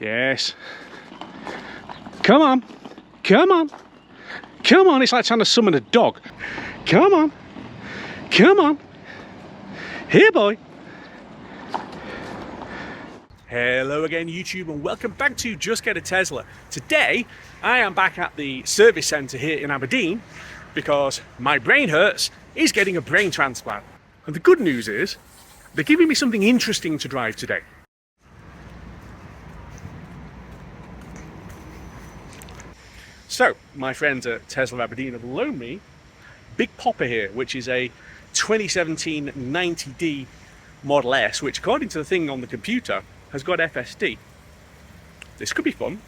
Yes. Come on. Come on. Come on. It's like trying to summon a dog. Come on. Come on. Here, boy. Hello again, YouTube, and welcome back to Just Get a Tesla. Today, I am back at the service centre here in Aberdeen because my brain hurts. Is getting a brain transplant. And the good news is, they're giving me something interesting to drive today. So, my friends at Tesla Aberdeen have loaned me Big Poppa here, which is a 2017 90D Model S, which according to the thing on the computer, has got FSD. This could be fun.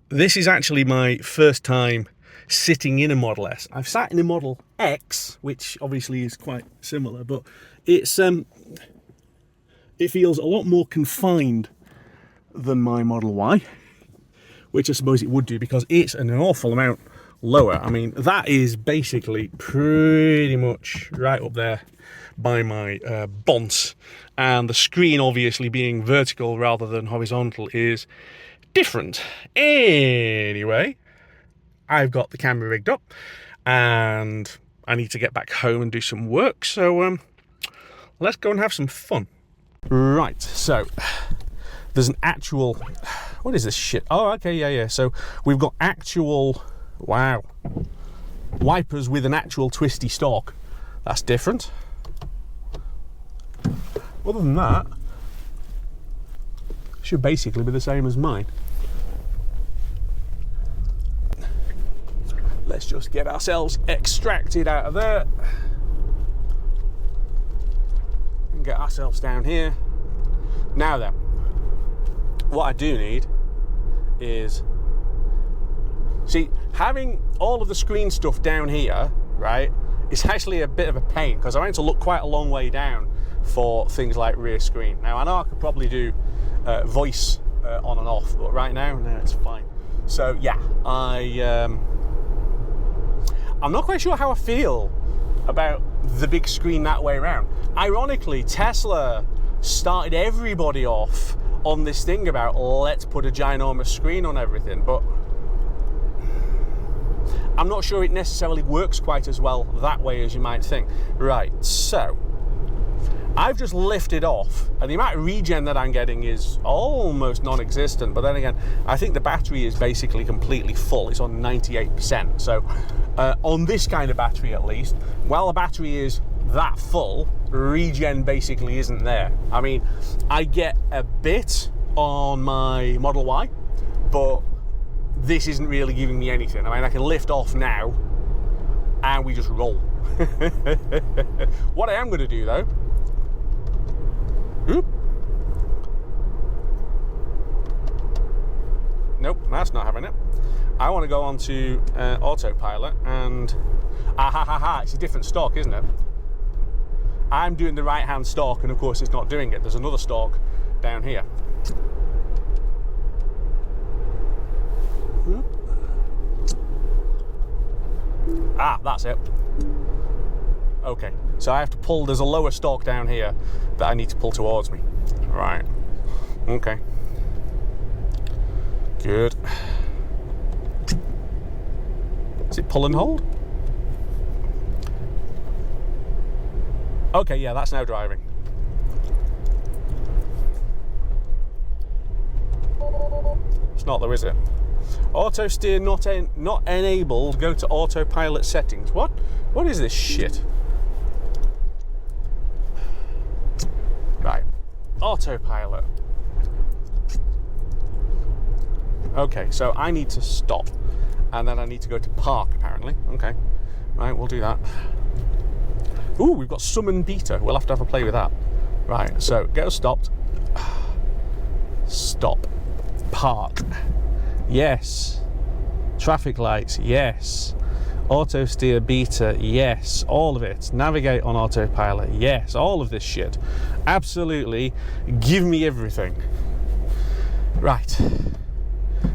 This is actually my first time sitting in a Model S. I've sat in a Model X, which obviously is quite similar, but it's it feels a lot more confined than my Model Y, which I suppose it would do because it's an awful amount lower. I mean, that is basically pretty much right up there by my bonce, and the screen obviously being vertical rather than horizontal is different. Anyway, I've got the camera rigged up and I need to get back home and do some work, so let's go and have some fun. Right, so there's an actual, what is this shit? Oh, okay, yeah, so we've got actual, wow, wipers with an actual twisty stalk. That's different. Other than that, should basically be the same as mine. Let's just get ourselves extracted out of there and get ourselves down here. Now then, what I do need is, see, having all of the screen stuff down here, right, it's actually a bit of a pain because I need to look quite a long way down for things like rear screen. Now I know I could probably do voice on and off, but right now, no, it's fine. So yeah, I'm not quite sure how I feel about the big screen that way around. Ironically, Tesla started everybody off on this thing about let's put a ginormous screen on everything, but I'm not sure it necessarily works quite as well that way as you might think. Right, so I've just lifted off, and the amount of regen that I'm getting is almost non-existent, but then again, I think the battery is basically completely full. It's on 98%. So on this kind of battery at least, while the battery is that full, regen basically isn't there. I mean, I get a bit on my Model Y, but this isn't really giving me anything. I mean, I can lift off now, and we just roll. What I am going to do though, oop. Nope, that's not having it. I want to go on to Autopilot and it's a different stalk, isn't it? I'm doing the right hand stalk and of course it's not doing it. There's another stalk down here. Oop. Ah, that's it. Okay, so I have to pull, there's a lower stalk down here that I need to pull towards me. Right, okay. Good. Is it pull and hold? Okay, yeah, that's now driving. It's not though, is it? Auto steer not enabled, go to autopilot settings. What is this shit? Right, autopilot. Okay, so I need to stop, and then I need to go to park, apparently. Okay, right, we'll do that. Ooh, we've got summon beta. We'll have to have a play with that. Right, so get us stopped. Stop. Park. Yes. Traffic lights. Yes. Auto steer beta. Yes. All of it. Navigate on autopilot. Yes. All of this shit. Absolutely. Give me everything. Right.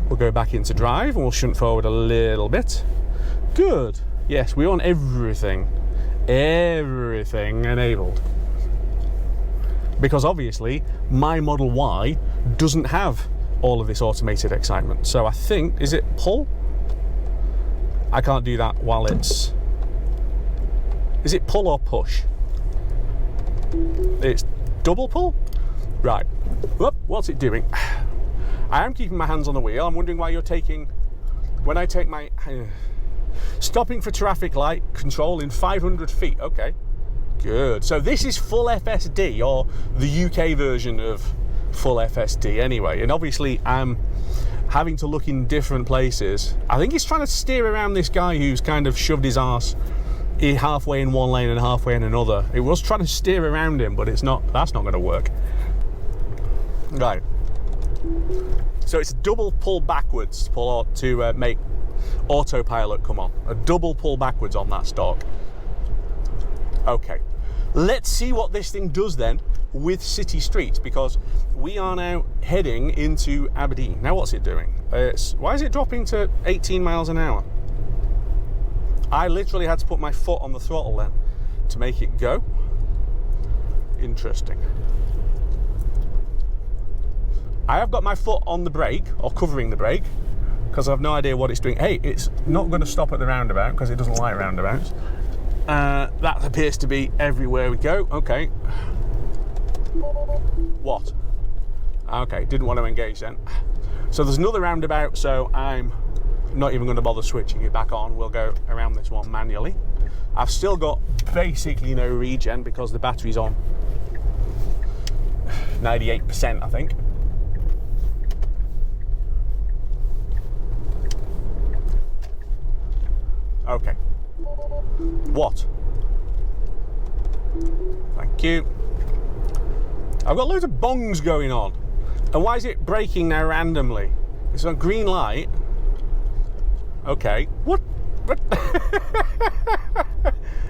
We'll go back into drive and we'll shunt forward a little bit. Good. Yes, we want everything. Everything enabled. Because obviously my Model Y doesn't have all of this automated excitement. So I think, is it pull? I can't do that while it's... Is it pull or push? It's double pull? Right. Whoop, what's it doing? I am keeping my hands on the wheel. I'm wondering why you're taking... When I take my... Stopping for traffic light control in 500 feet. Okay. Good. So this is full FSD, or the UK version of full FSD anyway. And obviously I'm having to look in different places. I think he's trying to steer around this guy who's kind of shoved his arse halfway in one lane and halfway in another. It was trying to steer around him, but it's not. That's not going to work. Right. So it's a double pull backwards to make autopilot come on. A double pull backwards on that stalk. Okay. Let's see what this thing does then with city streets, because we are now heading into Aberdeen. Now what's it doing? Why is it dropping to 18 miles an hour? I literally had to put my foot on the throttle then to make it go. Interesting. I have got my foot on the brake, or covering the brake, because I have no idea what it's doing. Hey, it's not going to stop at the roundabout because it doesn't like roundabouts. That appears to be everywhere we go. Okay. What? Okay, didn't want to engage then. So there's another roundabout, so I'm not even going to bother switching it back on. We'll go around this one manually. I've still got basically no regen because the battery's on 98%, I think. Okay. What? Thank you. I've got loads of bongs going on. And why is it braking now randomly? It's on green light. Okay. What?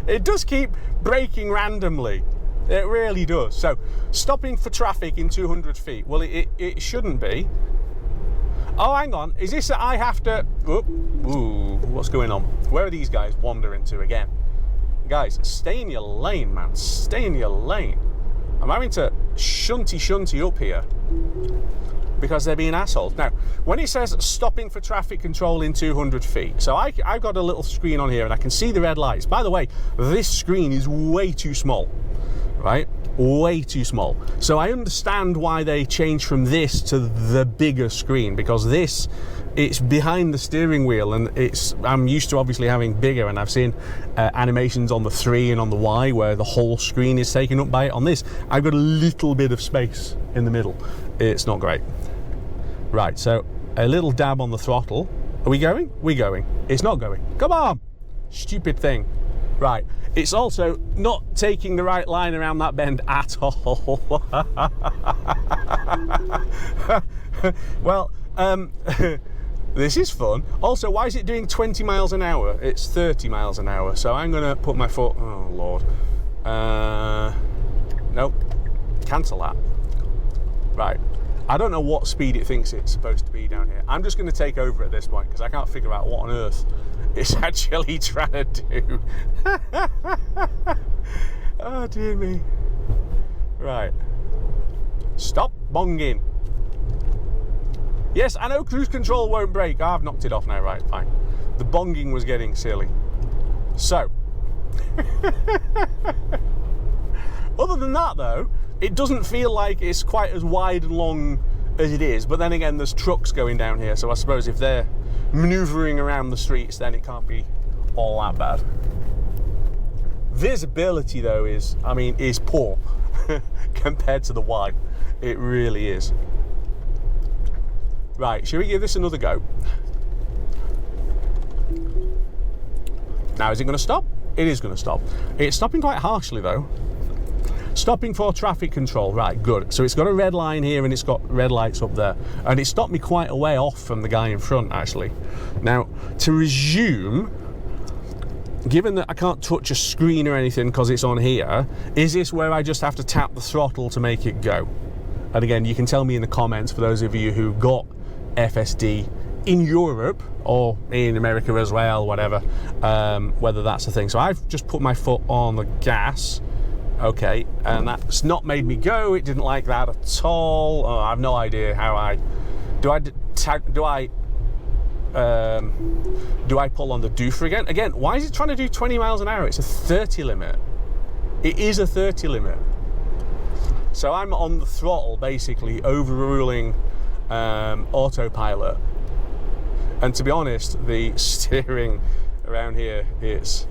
It does keep braking randomly. It really does. So, stopping for traffic in 200 feet. Well, it shouldn't be. Oh, hang on. Is this that I have to... Ooh, what's going on? Where are these guys wandering to again? Guys, stay in your lane, man. Stay in your lane. I'm having to shunty up here because they're being assholes. Now, when it says stopping for traffic control in 200 feet, so I've got a little screen on here and I can see the red lights. By the way, this screen is way too small, right? Way too small. So I understand why they changed from this to the bigger screen, because this, it's behind the steering wheel, and I'm used to obviously having bigger, and I've seen animations on the 3 and on the Y where the whole screen is taken up by it. On this, I've got a little bit of space in the middle. It's not great. Right, so a little dab on the throttle. Are we going? We're going. It's not going. Come on! Stupid thing. Right, it's also not taking the right line around that bend at all. Well, this is fun. Also, why is it doing 20 miles an hour? It's 30 miles an hour, so I'm going to put my foot... Oh, Lord. Nope. Cancel that. Right. I don't know what speed it thinks it's supposed to be down here. I'm just going to take over at this point, because I can't figure out what on earth it's actually trying to do. Oh, dear me. Right. Stop bonging. Yes, I know cruise control won't brake. I've knocked it off now. Right, fine. The bonging was getting silly. So. Other than that, though, it doesn't feel like it's quite as wide and long as it is. But then again, there's trucks going down here, so I suppose if they're manoeuvring around the streets, then it can't be all that bad. Visibility, though, is poor compared to the Y. It really is. Right, shall we give this another go? Now, is it going to stop? It is going to stop. It's stopping quite harshly, though. Stopping for traffic control. Right, good. So it's got a red line here and it's got red lights up there. And it stopped me quite a way off from the guy in front, actually. Now, to resume, given that I can't touch a screen or anything because it's on here, is this where I just have to tap the throttle to make it go? And again, you can tell me in the comments, for those of you who got FSD in Europe or in America as well, whatever, whether that's the thing. So I've just put my foot on the gas. Okay, and that's not made me go. It didn't like that at all. Oh, I have no idea how I Do I pull on the doofer again? Again, why is it trying to do 20 miles an hour? It's a 30 limit. It is a 30 limit. So I'm on the throttle, basically overruling Autopilot. And to be honest, the steering around here it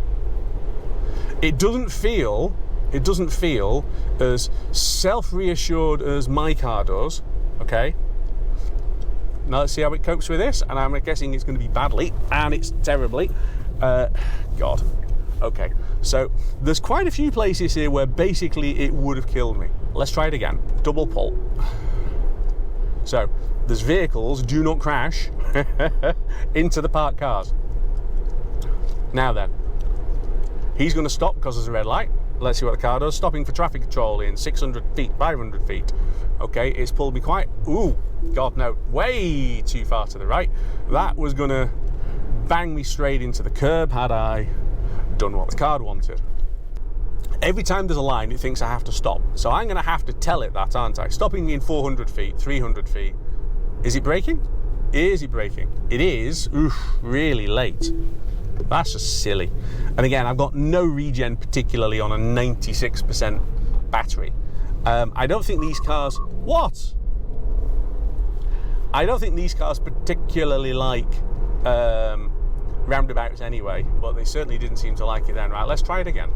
doesn't feel as self-reassured as my car does. Okay. Now let's see how it copes with this, and I'm guessing it's going to be badly, and it's terribly. God. Okay. So there's quite a few places here where basically it would have killed me. Let's try it again. Double pull. So there's vehicles, do not crash into the parked cars. Now then, he's going to stop because there's a red light. Let's see what the car does. Stopping for traffic control in 600 feet, 500 feet. Okay, it's pulled me quite, ooh, God no, way too far to the right. That was going to bang me straight into the curb had I done what the car wanted. Every time there's a line, it thinks I have to stop. So I'm going to have to tell it that, aren't I? Stopping in 400 feet, 300 feet. Is it braking? Is it braking? It is. Oof, really late. That's just silly. And again, I've got no regen, particularly on a 96% battery. I don't think these cars... What? I don't think these cars particularly like roundabouts anyway, but they certainly didn't seem to like it then. Right, let's try it again.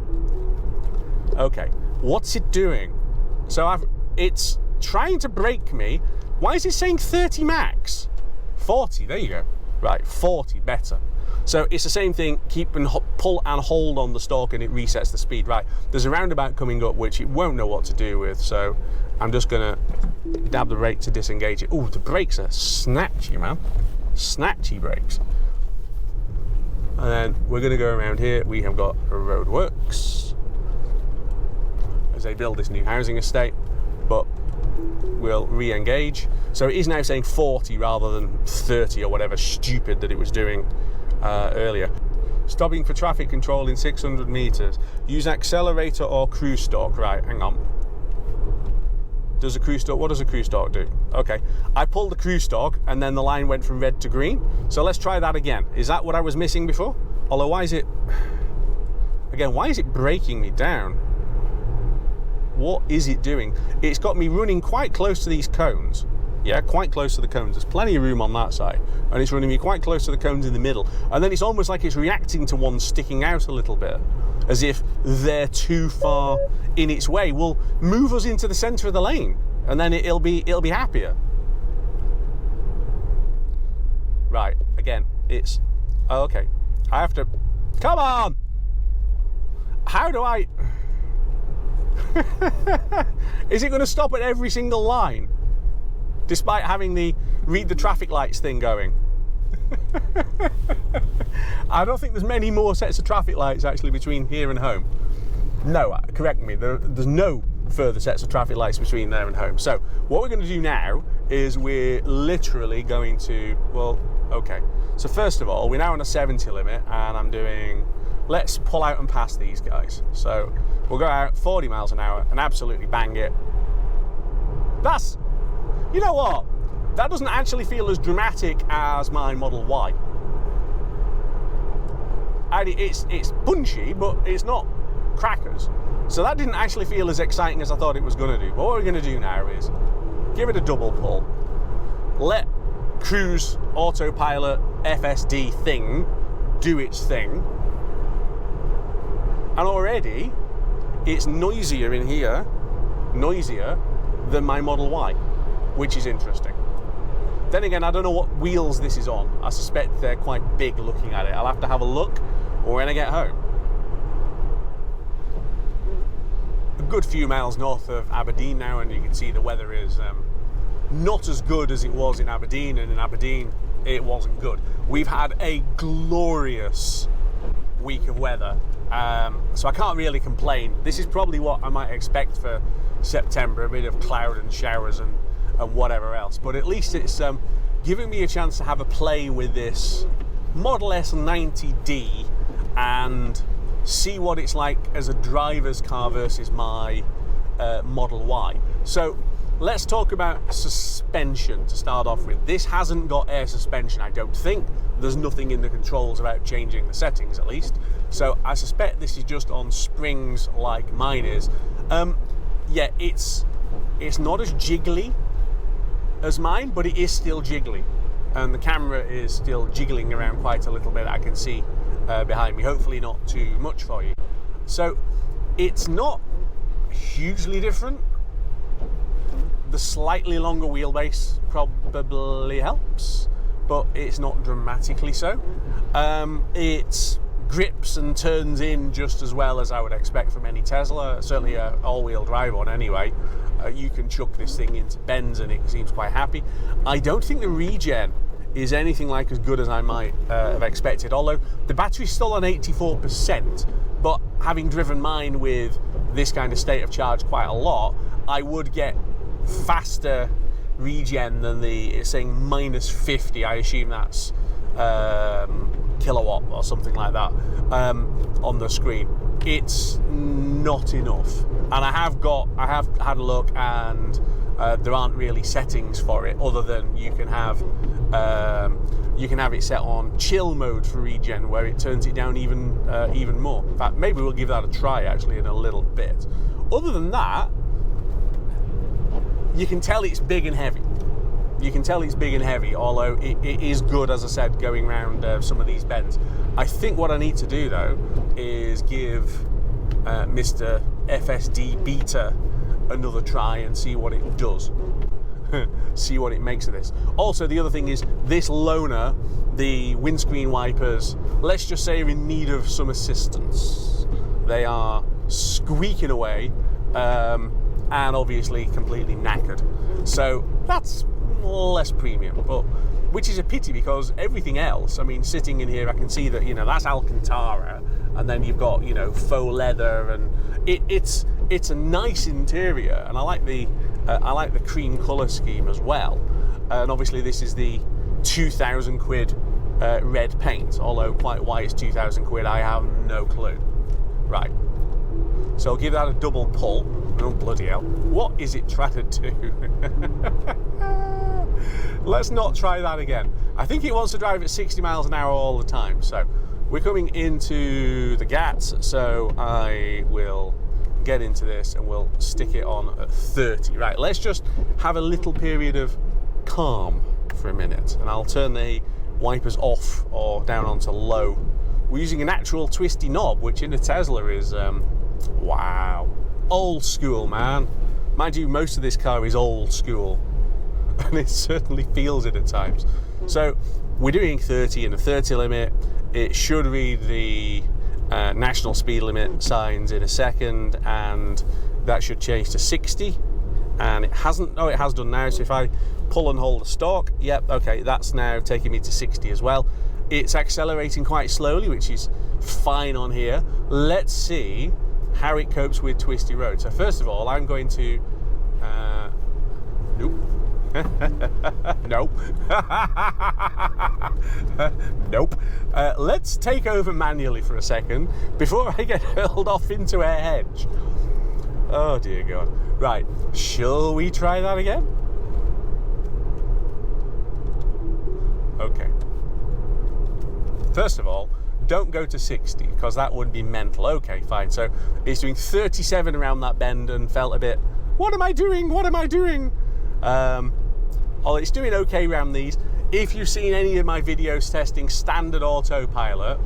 Okay, what's it doing? So it's trying to brake me. Why is it saying 30 max? 40, there you go. Right, 40, better. So it's the same thing, keep and pull and hold on the stalk and it resets the speed. Right, there's a roundabout coming up which it won't know what to do with, so I'm just gonna dab the brake to disengage it. Oh, the brakes are snatchy, man. Snatchy brakes. And then we're gonna go around here. We have got roadworks as they build this new housing estate, but we'll re-engage. So it is now saying 40 rather than 30 or whatever stupid that it was doing earlier. Stopping for traffic control in 600 meters. Use accelerator or cruise stalk. Right, hang on. Does a cruise stalk? What does a cruise stalk do? Okay, I pulled the cruise stalk and then the line went from red to green. So let's try that again. Is that what I was missing before? Although, why is it? Again, why is it breaking me down? What is it doing? It's got me running quite close to these cones. Yeah, quite close to the cones. There's plenty of room on that side. And it's running me quite close to the cones in the middle. And then it's almost like it's reacting to one sticking out a little bit, as if they're too far in its way. Well, move us into the centre of the lane, and then it'll be happier. Right, again, it's... Oh, okay. I have to... Come on! How do I... Is it going to stop at every single line? Despite having the read the traffic lights thing going. I don't think there's many more sets of traffic lights actually between here and home. No, correct me, there's no further sets of traffic lights between there and home. So what we're going to do now is we're literally going to, well, okay. So first of all, we're now on a 70 limit and I'm doing, let's pull out and pass these guys. So we'll go out 40 miles an hour and absolutely bang it. That's, you know what? That doesn't actually feel as dramatic as my Model Y. It's punchy, but it's not crackers. So that didn't actually feel as exciting as I thought it was going to do. But what we're going to do now is give it a double pull. Let Cruise Autopilot FSD thing do its thing. And already it's noisier in here, noisier than my Model Y, which is interesting. Then again, I don't know what wheels this is on. I suspect they're quite big looking at it. I'll have to have a look when I get home. A good few miles north of Aberdeen now, and you can see the weather is not as good as it was in Aberdeen, and in Aberdeen it wasn't good. We've had a glorious week of weather, so I can't really complain. This is probably what I might expect for September, a bit of cloud and showers and whatever else, but at least it's giving me a chance to have a play with this Model S 90D and see what it's like as a driver's car versus my Model Y. So let's talk about suspension to start off with. This hasn't got air suspension, I don't think. There's nothing in the controls about changing the settings, at least. So I suspect this is just on springs like mine is. Yeah, it's not as jiggly as mine, but it is still jiggly. And the camera is still jiggling around quite a little bit, I can see behind me. Hopefully not too much for you. So it's not hugely different. The slightly longer wheelbase probably helps, but it's not dramatically so. It grips and turns in just as well as I would expect from any Tesla, certainly an all-wheel drive one anyway. You can chuck this thing into bends and it seems quite happy. I don't think the regen is anything like as good as I might have expected, although the battery's still on 84%, but having driven mine with this kind of state of charge quite a lot, I would get faster regen than it's saying minus 50. I assume that's kilowatt or something like that on the screen. It's not enough, and I have had a look, and there aren't really settings for it other than you can have it set on chill mode for regen, where it turns it down even more. In fact, maybe we'll give that a try actually in a little bit. Other than that, you can tell it's big and heavy. Although it is good, as I said, going around some of these bends. I think what I need to do though is give Mr. FSD Beta another try and see what it does. See what it makes of this. Also, the other thing is this loaner, the windscreen wipers, let's just say, are in need of some assistance. They are squeaking away, and obviously completely knackered. So that's less premium, but which is a pity, because everything else, I mean, sitting in here I can see that, that's Alcantara, and then you've got, faux leather, and it's a nice interior, and I like the cream colour scheme as well. And obviously this is the 2,000 quid red paint, although quite why it's 2,000 quid I have no clue. Right, so I'll give that a double pull. Oh bloody hell, what is it trying to do? Let's not try that again. I think it wants to drive at 60 miles an hour all the time. So we're coming into the Gats, so I will get into this and we'll stick it on at 30. Right, let's just have a little period of calm for a minute, and I'll turn the wipers off or down onto low. We're using an actual twisty knob, which in a Tesla is, wow, old school, man. Mind you, most of this car is old school, and it certainly feels it at times. So we're doing 30 and a 30 limit. It should read the national speed limit signs in a second, and that should change to 60, and it hasn't. Oh, it has done now. So if I pull and hold a stalk, yep, okay, that's now taking me to 60 as well. It's accelerating quite slowly, which is fine on here. Let's see how it copes with twisty roads. So first of all, I'm going to nope. Nope. Nope. Let's take over manually for a second before I get hurled off into a hedge. Oh dear God. Right, shall we try that again? Okay. First of all, don't go to 60, because that would be mental. Okay, fine. So it's doing 37 around that bend and felt a bit, what am I doing? What am I doing? Oh, it's doing okay around these. If you've seen any of my videos testing standard autopilot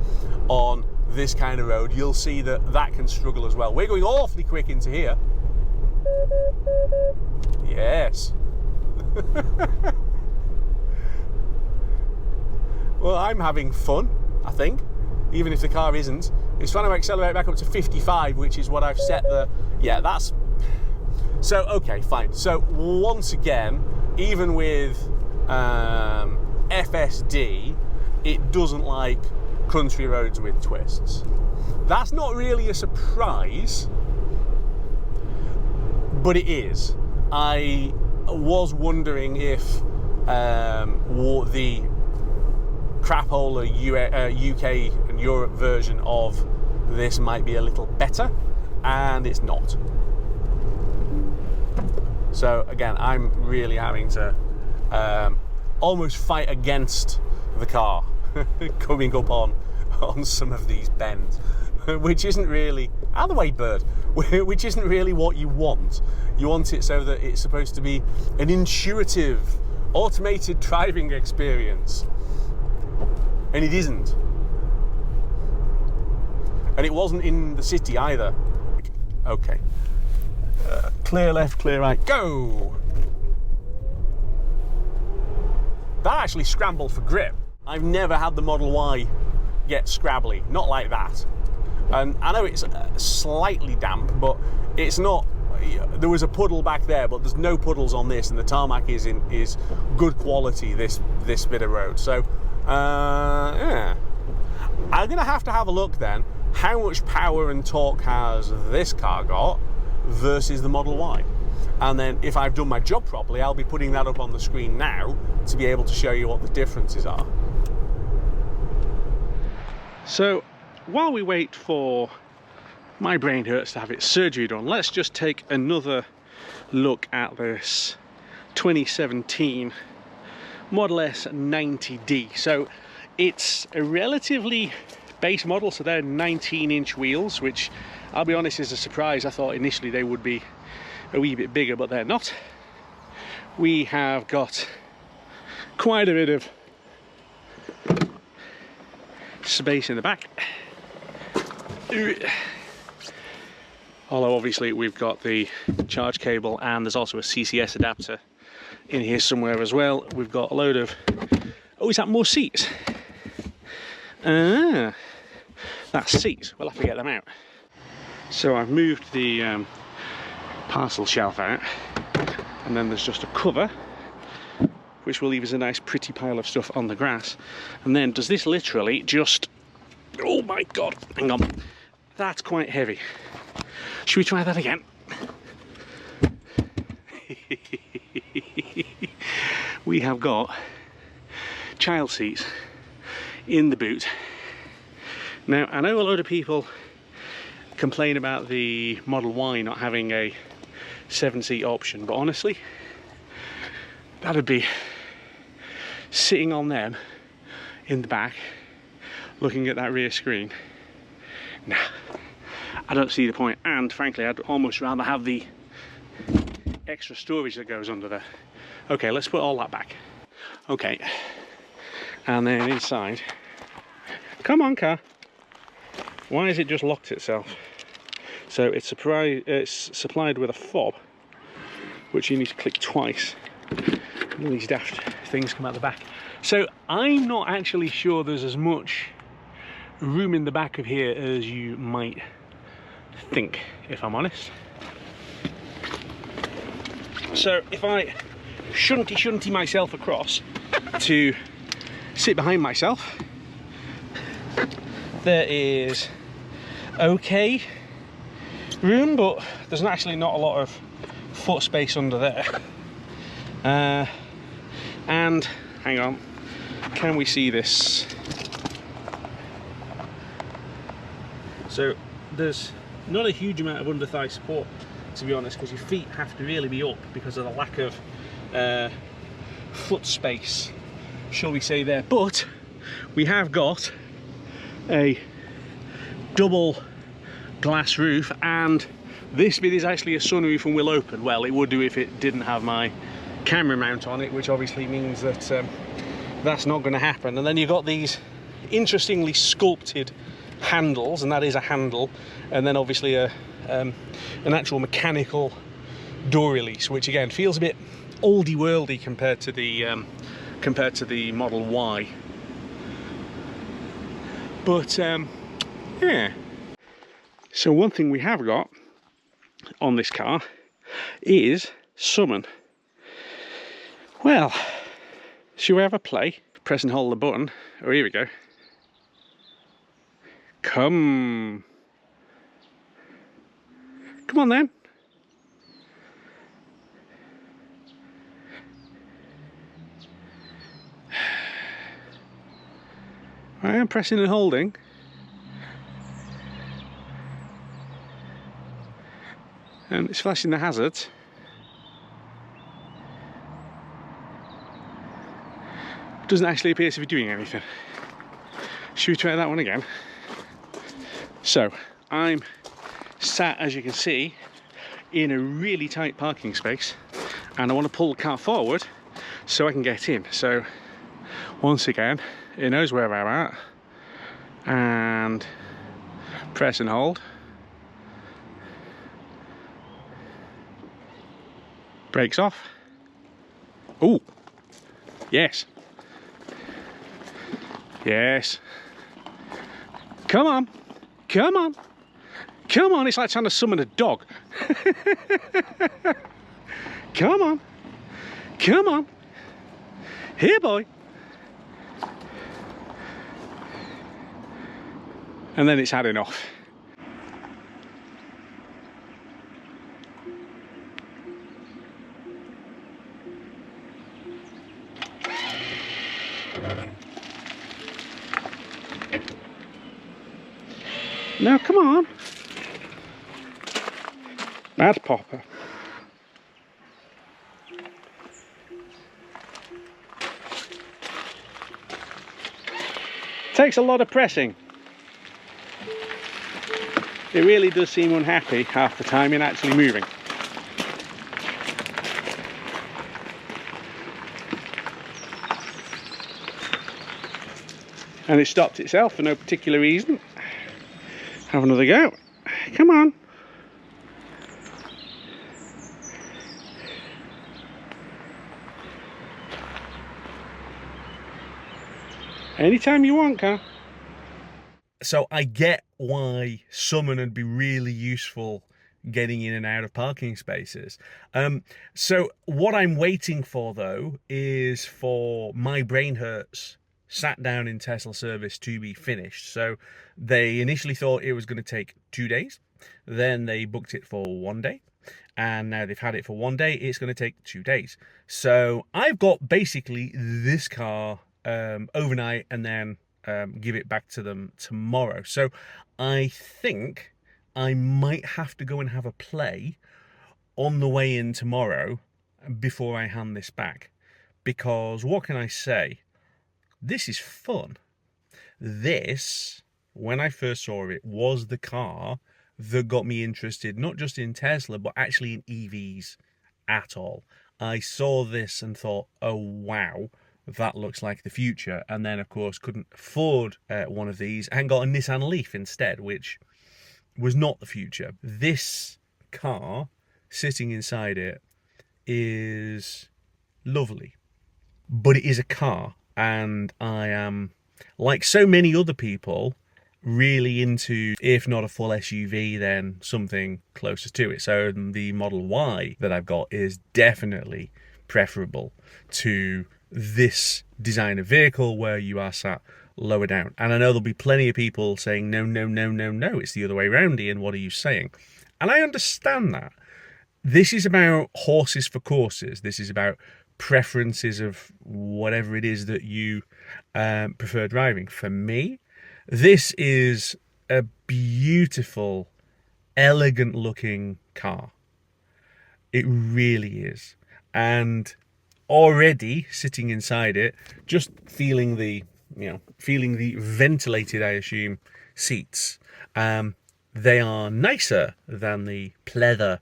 on this kind of road, you'll see that that can struggle as well. We're going awfully quick into here. Yes. Well, I'm having fun, I think, even if the car isn't. It's trying to accelerate back up to 55, which is what I've set the... Yeah, that's... So, okay, fine. So, once again, even with FSD, it doesn't like country roads with twists. That's not really a surprise, but it is. I was wondering if the crapola UK and Europe version of this might be a little better, and it's not. So again, I'm really having to almost fight against the car coming up on some of these bends, which isn't really, out of the way, bird, which isn't really what you want. You want it so that it's supposed to be an intuitive, automated driving experience, and it isn't. And it wasn't in the city either. Okay. Clear left, clear right, go! That actually scrambled for grip. I've never had the Model Y get scrabbly, not like that. And I know it's slightly damp, but it's not. There was a puddle back there, but there's no puddles on this, and the tarmac is good quality, this bit of road. So yeah, I'm gonna have a look then. How much power and torque has this car got versus the Model Y? And then if I've done my job properly, I'll be putting that up on the screen now to be able to show you what the differences are. So while we wait for my brain hurts to have its surgery done, let's just take another look at this 2017 Model S 90D. So it's a relatively base model, so they're 19-inch wheels, which I'll be honest is a surprise. I thought initially they would be a wee bit bigger, but they're not. We have got quite a bit of space in the back, although obviously we've got the charge cable, and there's also a CCS adapter in here somewhere as well. We've got a load of, oh, is that more seats? Ah, that's seats. We'll have to get them out. So I've moved the parcel shelf out, and then there's just a cover which will leave us a nice pretty pile of stuff on the grass. And then does this literally just, oh my god, hang on, that's quite heavy. Should we try that again? We have got child seats in the boot. Now I know a lot of people complain about the Model Y not having a 7-seat option, but honestly, that'd be sitting on them in the back looking at that rear screen. Nah, I don't see the point, and frankly I'd almost rather have the extra storage that goes under there. Okay, let's put all that back. Okay, and then inside, come on car, why has it just locked itself? So it's supplied with a fob, which you need to click twice, and all these daft things come out the back. So I'm not actually sure there's as much room in the back of here as you might think, if I'm honest. So if I shunty myself across to sit behind myself, there is okay room, but there's actually not a lot of foot space under there. And hang on, can we see this? So there's not a huge amount of under thigh support, to be honest, because your feet have to really be up because of the lack of foot space, shall we say, there. But we have got a double glass roof, and this bit is actually a sunroof and will open. Well, it would do if it didn't have my camera mount on it, which obviously means that that's not going to happen. And then you've got these interestingly sculpted handles, and that is a handle, and then obviously an actual mechanical door release, which again feels a bit oldie worldy compared to the Model Y. But yeah. So one thing we have got on this car is summon. Well, should we have a play? Press and hold the button. Oh, here we go. Come on then. I am pressing and holding. And it's flashing the hazards. Doesn't actually appear to be doing anything. Should we try that one again? So I'm sat, as you can see, in a really tight parking space, and I want to pull the car forward so I can get in. So once again, it knows where I'm at, and press and hold. Brakes off. Oh, yes. Yes. Come on. Come on. Come on. It's like trying to summon a dog. Come on. Come on. Here, boy. And then it's had enough. Now, come on. Bad Poppa. Takes a lot of pressing. It really does seem unhappy half the time in actually moving. And it stopped itself for no particular reason. Have another go. Come on. Anytime you want, car. So I get why summon would be really useful getting in and out of parking spaces. So what I'm waiting for, though, is for My Brain Hurts sat down in Tesla service to be finished. So they initially thought it was going to take 2 days, then they booked it for 1 day, and now they've had it for 1 day. It's going to take 2 days. So I've got basically this car overnight, and then give it back to them tomorrow. So I think I might have to go and have a play on the way in tomorrow before I hand this back, because what can I say? This is fun. This, when I first saw it, was the car that got me interested, not just in Tesla, but actually in EVs at all. I saw this and thought, oh wow, that looks like the future. And then, of course, couldn't afford one of these and got a Nissan Leaf instead, which was not the future. This car, sitting inside it, is lovely. But it is a car. And I am, like so many other people, really into, if not a full SUV, then something closer to it. So the Model Y that I've got is definitely preferable to this design of vehicle where you are sat lower down. And I know there'll be plenty of people saying, no, no, no, no, no, it's the other way around, Ian, what are you saying? And I understand that. This is about horses for courses. This is about preferences of whatever it is that you prefer driving. For me, this is a beautiful, elegant looking car. It really is. And already sitting inside it, just feeling the ventilated, I assume, seats. They are nicer than the pleather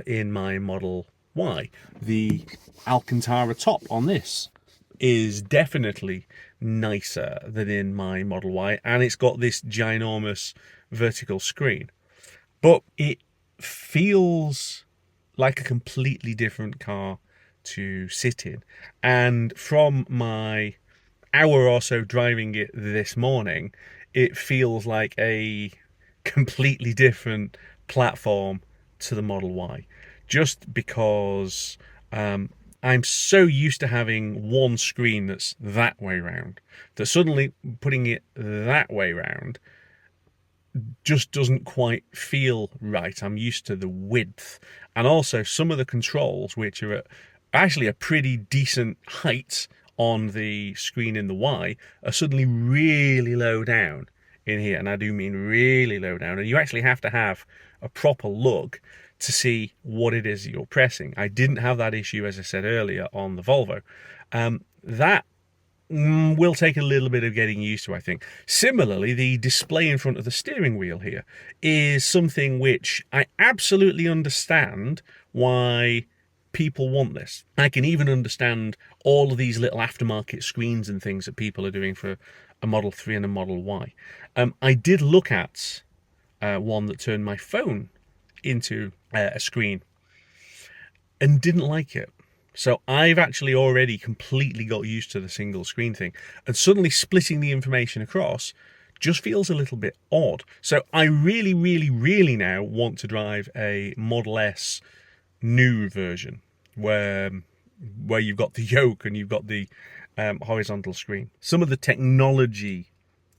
in my Model Y. The Alcantara top on this is definitely nicer than in my Model Y, and it's got this ginormous vertical screen. But it feels like a completely different car to sit in. And from my hour or so driving it this morning, it feels like a completely different platform to the Model Y. Just because I'm so used to having one screen that's that way round, that suddenly putting it that way round just doesn't quite feel right. I'm used to the width, and also some of the controls, which are at actually a pretty decent height on the screen in the Y, are suddenly really low down in here, and I do mean really low down, and you actually have to have a proper look to see what it is you're pressing. I didn't have that issue, as I said earlier, on the Volvo. That will take a little bit of getting used to, I think. Similarly, the display in front of the steering wheel here is something which I absolutely understand why people want this. I can even understand all of these little aftermarket screens and things that people are doing for a Model 3 and a Model Y. I did look at one that turned my phone into a screen and didn't like it. So I've actually already completely got used to the single screen thing, and suddenly splitting the information across just feels a little bit odd. So I really, really, really now want to drive a Model S new version where you've got the yoke and you've got the horizontal screen. Some of the technology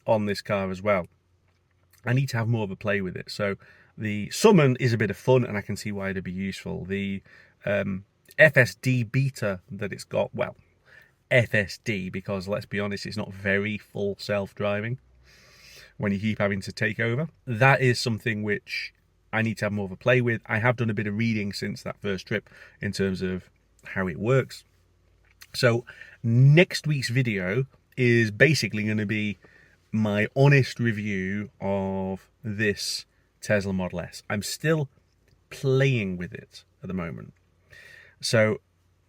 on this car as well, I need to have more of a play with it. So the summon is a bit of fun, and I can see why it'd be useful. The FSD beta that it's got, well, FSD, because let's be honest, it's not very full self-driving when you keep having to take over. That is something which I need to have more of a play with. I have done a bit of reading since that first trip in terms of how it works. So next week's video is basically going to be my honest review of this Tesla Model S. I'm still playing with it at the moment. So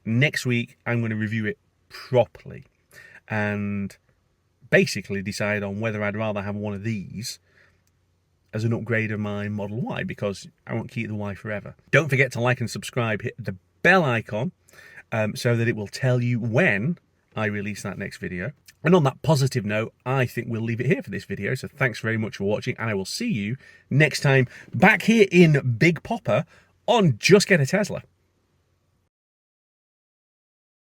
next week I'm going to review it properly and basically decide on whether I'd rather have one of these as an upgrade of my Model Y, because I won't keep the Y forever. Don't forget to like and subscribe, hit the bell icon so that it will tell you when I release that next video. And on that positive note, I think we'll leave it here for this video. So thanks very much for watching, and I will see you next time back here in Big Poppa on Just Get a Tesla.